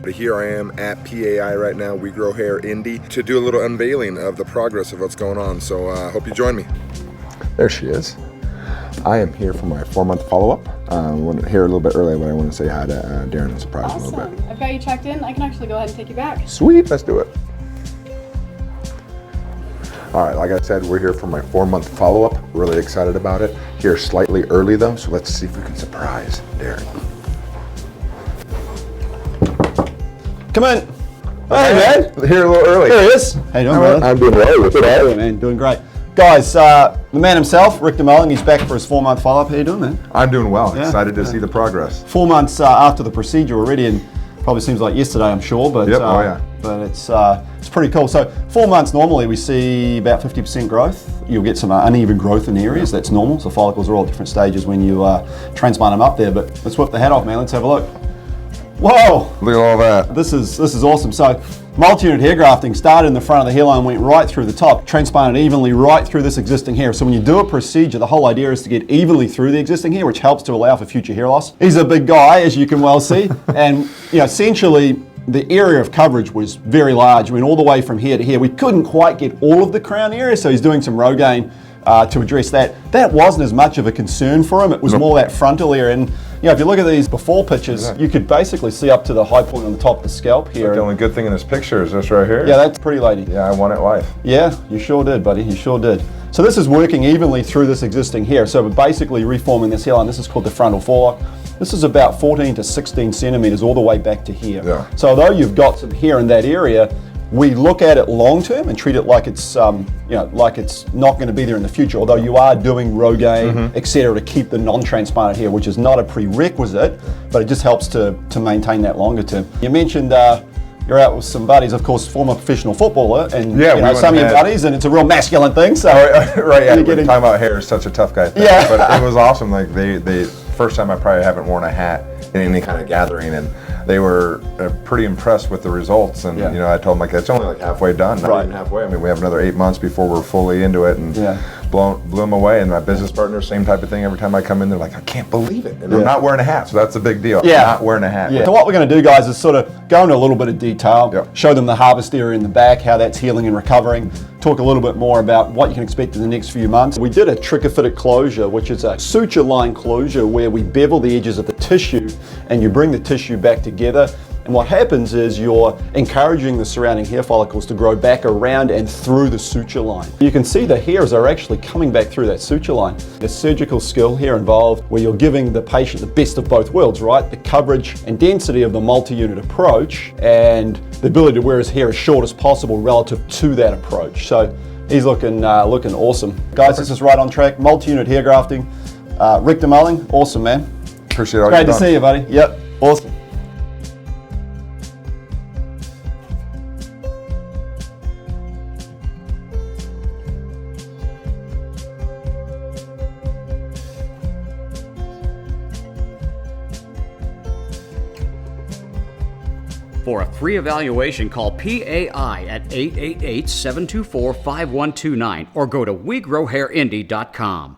But here I am at PAI right now, We Grow Hair Indy, to do a little unveiling of the progress of what's going on. So I hope you join me. There she is. I am here for my 4-month follow-up. I went here a little bit early, but I want to say hi to Darren and surprise him a little bit. I've got you checked in. I can actually go ahead and take you back. Sweet, let's do it. All right, like I said, we're here for my 4-month follow-up. Really excited about it. Here slightly early though, so let's see if we can surprise Darren. Come in. Hey, man. Here a little early. Here he is. How you doing, brother? I'm doing well. What's Hey, man, doing great. Guys, the man himself, Rick DeMulling, he's back for his 4-month follow-up. How you doing, man? I'm doing well. Yeah. Excited to see the progress. 4 months after the procedure already, and probably seems like yesterday, I'm sure, but Yep. Oh, yeah. But it's pretty cool. So 4 months normally we see about 50% growth. You'll get some uneven growth in areas. That's normal. So follicles are all different stages when you transplant them up there. But let's whip the hat off, man. Let's have a look. Whoa! Look at all that. This is awesome. So multi-unit hair grafting started in the front of the hairline, went right through the top, transplanted evenly right through this existing hair. So when you do a procedure, the whole idea is to get evenly through the existing hair, which helps to allow for future hair loss. He's a big guy, as you can well see, and essentially the area of coverage was very large. I mean, all the way from here to here. We couldn't quite get all of the crown area, so he's doing some Rogaine to address that. That wasn't as much of a concern for him. It was more that frontal area. And if you look at these before pictures, you could basically see up to the high point on the top of the scalp here. The only good thing in this picture is this right here. Yeah, that's pretty lady. Yeah, I won it life. Yeah, you sure did, buddy. You sure did. So this is working evenly through this existing hair. So we're basically reforming this hairline. This is called the frontal forelock. This is about 14 to 16 centimeters all the way back to here. Yeah. So although you've got some hair in that area, we look at it long term and treat it like it's like it's not going to be there in the future. Although you are doing Rogaine, etc., to keep the non-transplanted hair, which is not a prerequisite, but it just helps to maintain that longer term. You mentioned you're out with some buddies, of course, former professional footballer, and some of your buddies, and it's a real masculine thing. So right, yeah. Talking about hair is such a tough guy thing. Yeah. But it was awesome. Like they first time I probably haven't worn a hat in any kind of gathering, and they were pretty impressed with the results. And I told them like it's only like halfway done, not even halfway. I mean, we have another 8 months before we're fully into it, and blew them away. And my business partner, same type of thing. Every time I come in, they're like, I can't believe it, and I'm not wearing a hat, so that's a big deal. Yeah. I'm not wearing a hat. Yeah. So what we're going to do, guys, is sort of go into a little bit of detail, show them the harvest area in the back, how that's healing and recovering. Talk a little bit more about what you can expect in the next few months. We did a trichophytic closure, which is a suture line closure where we bevel the edges of the tissue and you bring the tissue back together. And what happens is you're encouraging the surrounding hair follicles to grow back around and through the suture line. You can see the hairs are actually coming back through that suture line. There's surgical skill here involved where you're giving the patient the best of both worlds, right? The coverage and density of the multi-unit approach and the ability to wear his hair as short as possible relative to that approach. So he's looking awesome. Guys, this is right on track. Multi-unit hair grafting. Rick DeMulling, awesome, man. Appreciate all Great to see you, buddy. Yep, awesome. For a free evaluation, call PAI at 888-724-5129 or go to WeGrowHairIndy.com.